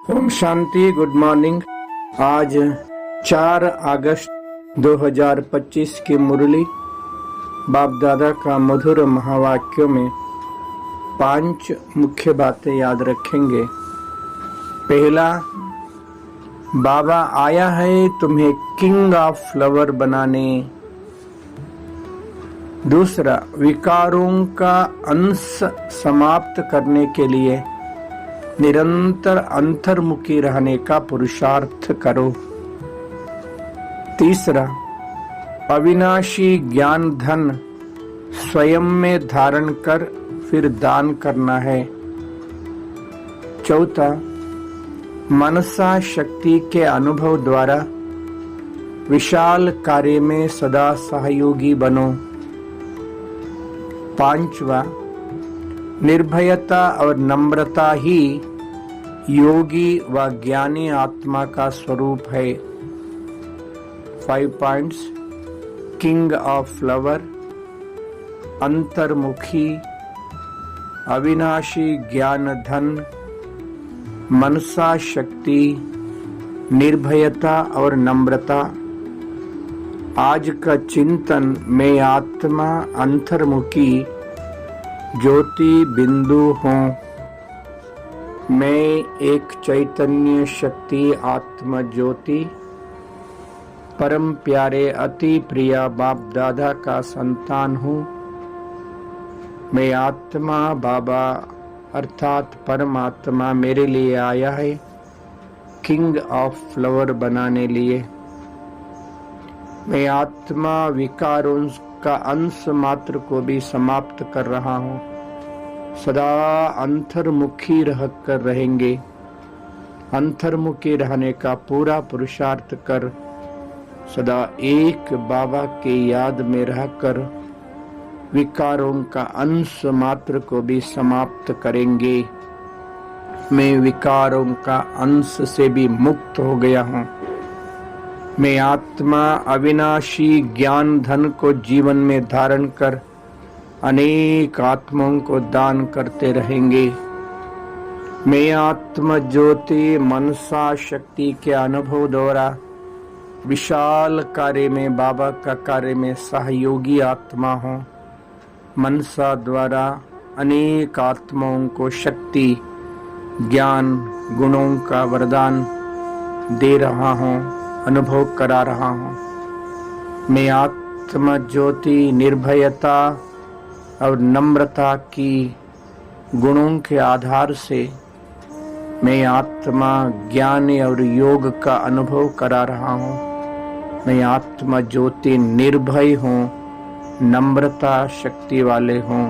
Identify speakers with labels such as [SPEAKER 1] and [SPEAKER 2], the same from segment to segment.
[SPEAKER 1] Om Shanti. Good morning. आज 4 अगस्त 2025 की मुरली बाप दादा का मधुर महावाक्यों में 5 मुख्य बातें याद रखेंगे। पहला, बाबा आया है तुम्हें किंग ऑफ फ्लावर बनाने। दूसरा, विकारों का अंश समाप्त करने के लिए निरंतर अंतर्मुखी रहने का पुरुषार्थ करो। तीसरा, अविनाशी ज्ञान धन स्वयं में धारण कर फिर दान करना है। चौथा, मनसा शक्ति के अनुभव द्वारा विशाल कार्य में सदा सहयोगी बनो। पांचवा, निर्भयता और नम्रता ही योगी व ज्ञानी आत्मा का स्वरूप है। 5 पॉइंट्स। किंग ऑफ फ्लावर, अंतर्मुखी, अविनाशी ज्ञान धन, मनसा शक्ति, निर्भयता और नम्रता। आज का चिंतन में आत्मा अंतर्मुखी ज्योति बिंदु हूँ। मैं एक चैतन्य शक्ति आत्मा ज्योति परम प्यारे अति प्रिया बाप दादा का संतान हूँ। मैं आत्मा बाबा अर्थात परमात्मा मेरे लिए आया है किंग ऑफ फ्लावर बनाने लिए। मैं आत्मा विकारों का अंश मात्र को भी समाप्त कर रहा हूँ। सदा अंतर्मुखी रहकर रहेंगे। अंतर्मुखी रहने का पूरा पुरुषार्थ कर सदा एक बाबा के याद में रहकर विकारों का अंश मात्र को भी समाप्त करेंगे। मैं विकारों का अंश से भी मुक्त हो गया हूँ। मैं आत्मा अविनाशी ज्ञान धन को जीवन में धारण कर अनेक आत्माओं को दान करते रहेंगे। मैं आत्मा ज्योति मनसा शक्ति के अनुभव द्वारा विशाल कार्य में बाबा का कार्य में सहयोगी आत्मा हूँ। मनसा द्वारा अनेक आत्माओं को शक्ति ज्ञान गुणों का वरदान दे रहा हूँ, अनुभव करा रहा हूँ। मैं आत्मा ज्योति निर्भयता और नम्रता की गुणों के आधार से मैं आत्मा ज्ञान और योग का अनुभव करा रहा हूँ। मैं आत्मा ज्योति निर्भय हूँ, नम्रता शक्ति वाले हूँ।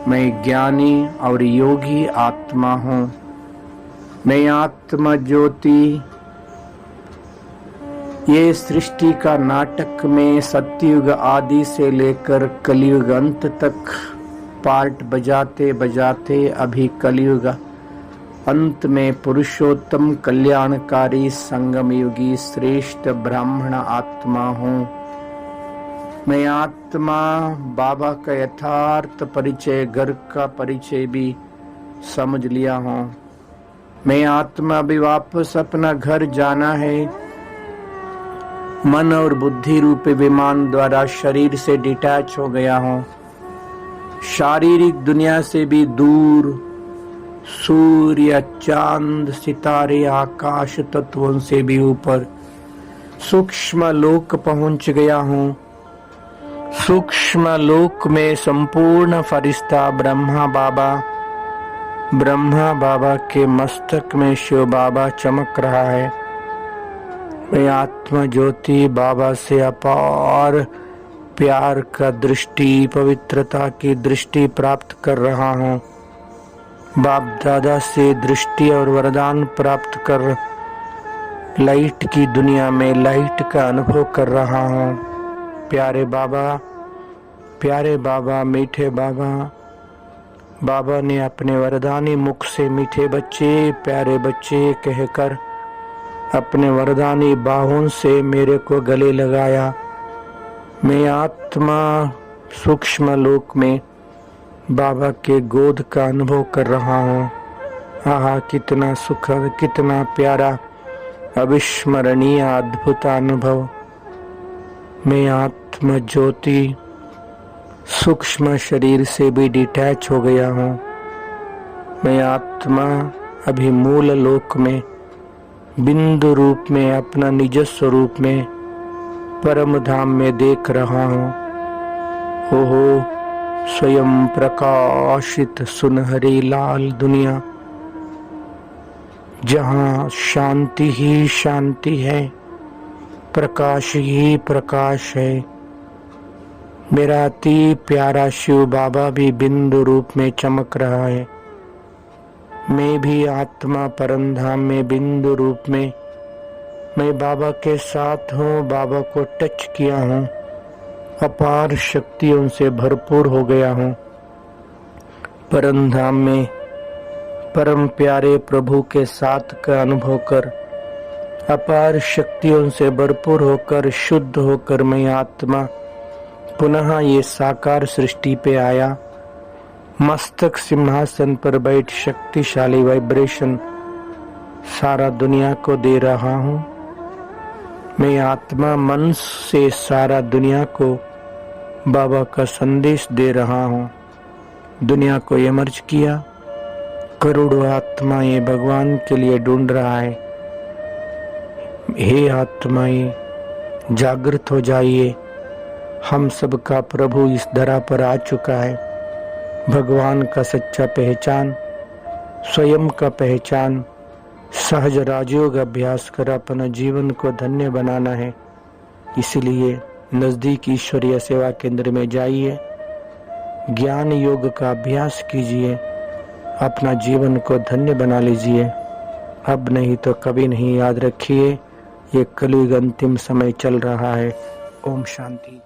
[SPEAKER 1] मैं ज्ञानी और योगी आत्मा हूँ। मैं आत्मा ज्योति ये सृष्टि का नाटक में सत्ययुग आदि से लेकर कलयुग अंत तक पार्ट बजाते बजाते अभी कलयुग अंत में पुरुषोत्तम कल्याणकारी संगम युगी श्रेष्ठ ब्राह्मण आत्मा हूँ। मैं आत्मा बाबा का यथार्थ परिचय घर का परिचय भी समझ लिया हूँ। मैं आत्मा अभी वापस अपना घर जाना है। मन और बुद्धि रूपी विमान द्वारा शरीर से डिटैच हो गया हूँ। शारीरिक दुनिया से भी दूर सूर्य चांद सितारे आकाश तत्वों से भी ऊपर सूक्ष्म लोक पहुंच गया हूँ। सूक्ष्म लोक में संपूर्ण फरिश्ता ब्रह्मा बाबा के मस्तक में शिव बाबा चमक रहा है। मैं आत्मा ज्योति बाबा से अपार प्यार का दृष्टि पवित्रता की दृष्टि प्राप्त कर रहा हूँ। बाप दादा से दृष्टि और वरदान प्राप्त कर लाइट की दुनिया में लाइट का अनुभव कर रहा हूँ। प्यारे बाबा मीठे बाबा ने अपने वरदानी मुख से मीठे बच्चे प्यारे बच्चे कहकर अपने वरदानी बाहों से मेरे को गले लगाया। मैं आत्मा सूक्ष्म लोक में बाबा के गोद का अनुभव कर रहा हूँ। आहा कितना सुखद, कितना प्यारा, अविस्मरणीय अद्भुत अनुभव। मैं आत्म ज्योति सूक्ष्म शरीर से भी डिटैच हो गया हूँ। मैं आत्मा अभी मूल लोक में बिंदु रूप में अपना निज स्वरूप में परम धाम में देख रहा हूँ। ओहो स्वयं प्रकाशित सुनहरी लाल दुनिया, जहाँ शांति ही शांति है, प्रकाश ही प्रकाश है। मेरा अति प्यारा शिव बाबा भी बिंदु रूप में चमक रहा है। मैं भी आत्मा परमधाम में बिंदु रूप में मैं बाबा के साथ हूँ। बाबा को टच किया हूँ, अपार शक्तियों से भरपूर हो गया हूँ। परमधाम में परम प्यारे प्रभु के साथ का अनुभव कर, अपार शक्तियों से भरपूर होकर, शुद्ध होकर मैं आत्मा पुनः ये साकार सृष्टि पे आया। मस्तक सिंहासन पर बैठ शक्तिशाली वाइब्रेशन सारा दुनिया को दे रहा हूँ। मैं आत्मा मन से सारा दुनिया को बाबा का संदेश दे रहा हूँ। दुनिया को इमर्ज किया, करोड़ों आत्माएं भगवान के लिए ढूंढ रहा है। हे आत्माएं जागृत हो जाइए, हम सबका प्रभु इस धरा पर आ चुका है। भगवान का सच्चा पहचान, स्वयं का पहचान, सहज राजयोग अभ्यास कर अपना जीवन को धन्य बनाना है। इसलिए नजदीक ईश्वरीय सेवा केंद्र में जाइए, ज्ञान योग का अभ्यास कीजिए, अपना जीवन को धन्य बना लीजिए। अब नहीं तो कभी नहीं। याद रखिए, ये कलयुग अंतिम समय चल रहा है। ओम शांति।